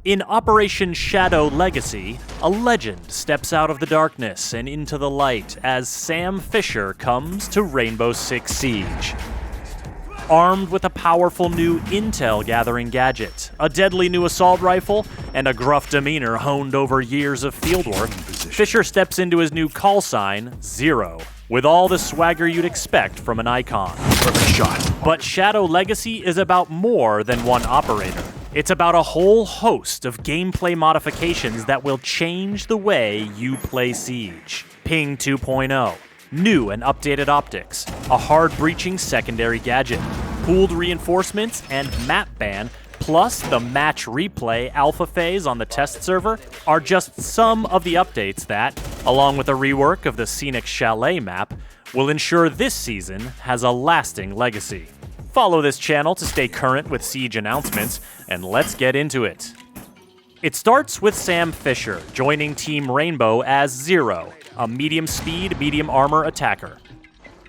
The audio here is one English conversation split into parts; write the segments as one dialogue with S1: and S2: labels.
S1: In Operation Shadow Legacy, a legend steps out of the darkness and into the light as Sam Fisher comes to Rainbow Six Siege. Armed with a powerful new intel-gathering gadget, a deadly new assault rifle, and a gruff demeanor honed over years of fieldwork, Fisher steps into his new call sign, Zero, with all the swagger you'd expect from an icon.
S2: Perfect shot.
S1: But Shadow Legacy is about more than one operator. It's about a whole host of gameplay modifications that will change the way you play Siege. Ping 2.0, new and updated optics, a hard-breaching secondary gadget, pooled reinforcements, and map ban, plus the match replay alpha phase on the test server are just some of the updates that, along with a rework of the scenic chalet map, will ensure this season has a lasting legacy. Follow this channel to stay current with Siege announcements, and let's get into it. It starts with Sam Fisher joining Team Rainbow as Zero, a medium-speed, medium-armor attacker.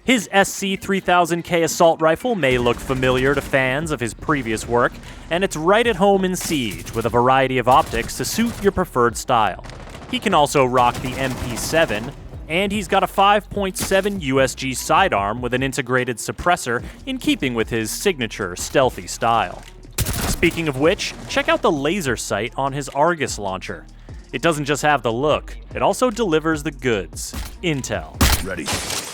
S1: His SC-3000K assault rifle may look familiar to fans of his previous work, and it's right at home in Siege with a variety of optics to suit your preferred style. He can also rock the MP7, and he's got a 5.7 USG sidearm with an integrated suppressor in keeping with his signature stealthy style. Speaking of which, check out the laser sight on his Argus launcher. It doesn't just have the look, it also delivers the goods. Intel.
S2: Ready.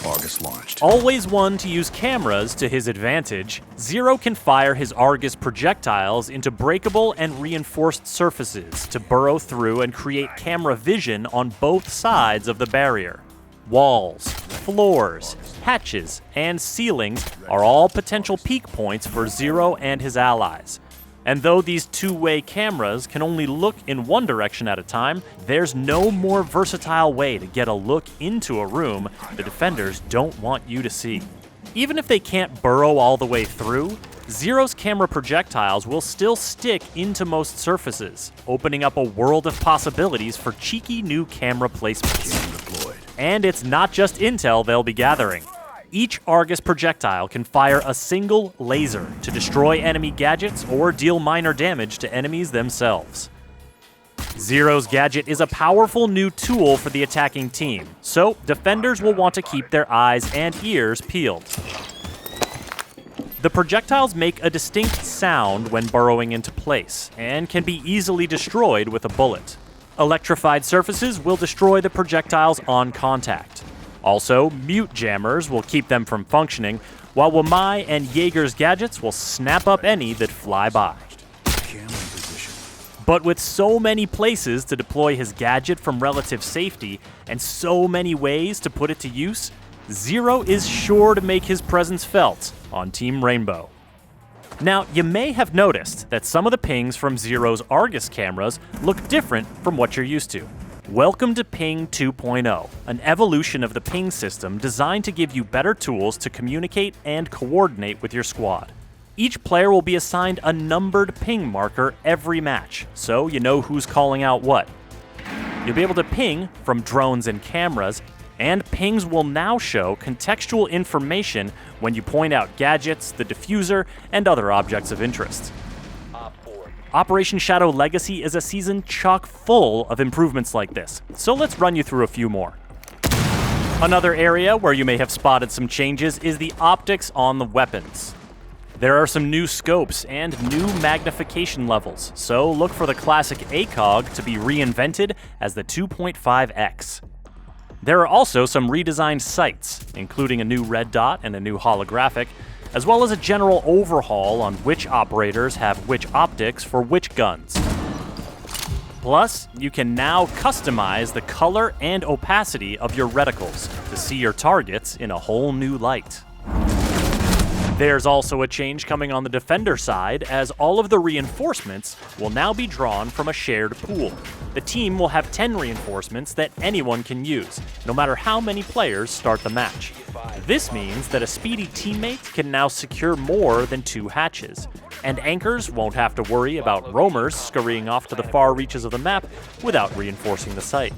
S2: Argus launched.
S1: Always one to use cameras to his advantage, Zero can fire his Argus projectiles into breakable and reinforced surfaces to burrow through and create camera vision on both sides of the barrier. Walls, floors, hatches, and ceilings are all potential peak points for Zero and his allies. And though these two-way cameras can only look in one direction at a time, there's no more versatile way to get a look into a room the defenders don't want you to see. Even if they can't burrow all the way through, Zero's camera projectiles will still stick into most surfaces, opening up a world of possibilities for cheeky new camera placements. And it's not just intel they'll be gathering. Each Argus projectile can fire a single laser to destroy enemy gadgets or deal minor damage to enemies themselves. Zero's gadget is a powerful new tool for the attacking team, so defenders will want to keep their eyes and ears peeled. The projectiles make a distinct sound when burrowing into place, and can be easily destroyed with a bullet. Electrified surfaces will destroy the projectiles on contact. Also, mute jammers will keep them from functioning, while Wamai and Jaeger's gadgets will snap up any that fly by. But with so many places to deploy his gadget from relative safety, and so many ways to put it to use, Zero is sure to make his presence felt on Team Rainbow. Now, you may have noticed that some of the pings from Zero's Argus cameras look different from what you're used to. Welcome to Ping 2.0, an evolution of the ping system designed to give you better tools to communicate and coordinate with your squad. Each player will be assigned a numbered ping marker every match, so you know who's calling out what. You'll be able to ping from drones and cameras, and pings will now show contextual information when you point out gadgets, the diffuser, and other objects of interest. Operation Shadow Legacy is a season chock full of improvements like this, so let's run you through a few more. Another area where you may have spotted some changes is the optics on the weapons. There are some new scopes and new magnification levels, so look for the classic ACOG to be reinvented as the 2.5x. There are also some redesigned sights, including a new red dot and a new holographic, as well as a general overhaul on which operators have which optics for which guns. Plus, you can now customize the color and opacity of your reticles to see your targets in a whole new light. There's also a change coming on the defender side, as all of the reinforcements will now be drawn from a shared pool. The team will have 10 reinforcements that anyone can use, no matter how many players start the match. This means that a speedy teammate can now secure more than 2 hatches, and anchors won't have to worry about roamers scurrying off to the far reaches of the map without reinforcing the site.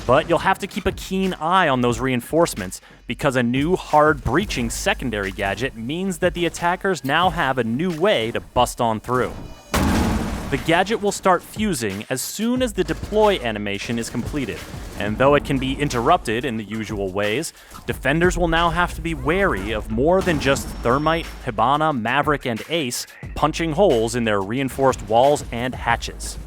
S1: But you'll have to keep a keen eye on those reinforcements, because a new hard-breaching secondary gadget means that the attackers now have a new way to bust on through. The gadget will start fusing as soon as the deploy animation is completed, and though it can be interrupted in the usual ways, defenders will now have to be wary of more than just Thermite, Hibana, Maverick, and Ace punching holes in their reinforced walls and hatches.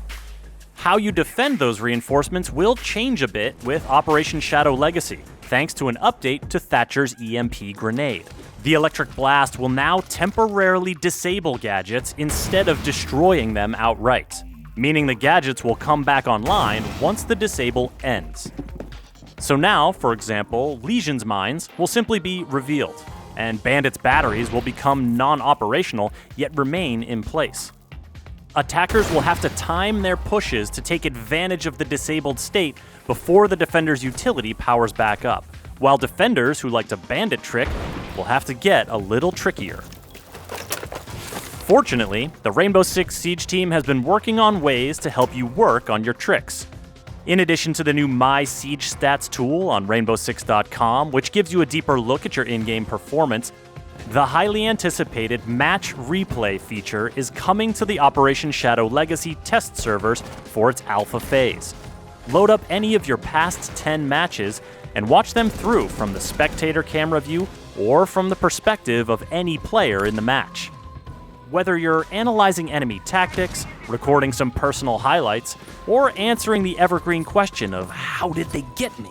S1: How you defend those reinforcements will change a bit with Operation Shadow Legacy, thanks to an update to Thatcher's EMP grenade. The Electric Blast will now temporarily disable gadgets instead of destroying them outright, meaning the gadgets will come back online once the disable ends. So now, for example, Legion's mines will simply be revealed, and Bandit's batteries will become non-operational yet remain in place. Attackers will have to time their pushes to take advantage of the disabled state before the defender's utility powers back up, while defenders who like to bandit trick will have to get a little trickier. Fortunately, the Rainbow Six Siege team has been working on ways to help you work on your tricks. In addition to the new My Siege Stats tool on rainbow6.com, which gives you a deeper look at your in-game performance, the highly anticipated Match Replay feature is coming to the Operation Shadow Legacy test servers for its alpha phase. Load up any of your past 10 matches and watch them through from the spectator camera view or from the perspective of any player in the match. Whether you're analyzing enemy tactics, recording some personal highlights, or answering the evergreen question of how did they get me,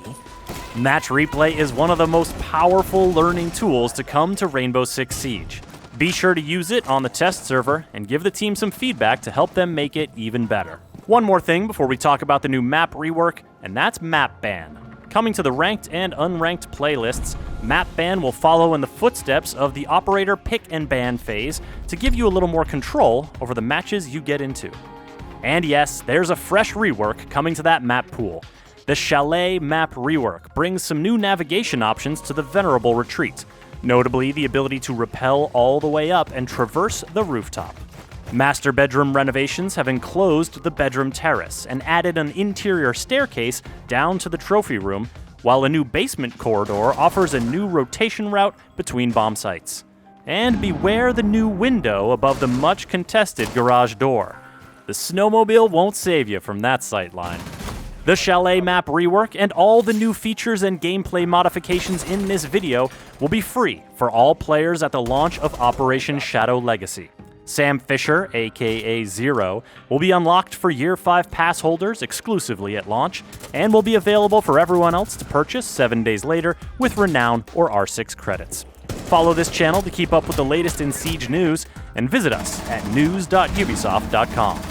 S1: Match Replay is one of the most powerful learning tools to come to Rainbow Six Siege. Be sure to use it on the test server and give the team some feedback to help them make it even better. One more thing before we talk about the new map rework, and that's Map Ban. Coming to the ranked and unranked playlists, Map Ban will follow in the footsteps of the Operator Pick and Ban phase to give you a little more control over the matches you get into. And yes, there's a fresh rework coming to that map pool. The Chalet map rework brings some new navigation options to the Venerable Retreat, notably the ability to rappel all the way up and traverse the rooftop. Master bedroom renovations have enclosed the bedroom terrace and added an interior staircase down to the trophy room, while a new basement corridor offers a new rotation route between bomb sites. And beware the new window above the much contested garage door. The snowmobile won't save you from that sightline. The Chalet map rework and all the new features and gameplay modifications in this video will be free for all players at the launch of Operation Shadow Legacy. Sam Fisher, aka Zero, will be unlocked for Year 5 pass holders exclusively at launch, and will be available for everyone else to purchase 7 days later with Renown or R6 credits. Follow this channel to keep up with the latest in Siege news, and visit us at news.ubisoft.com.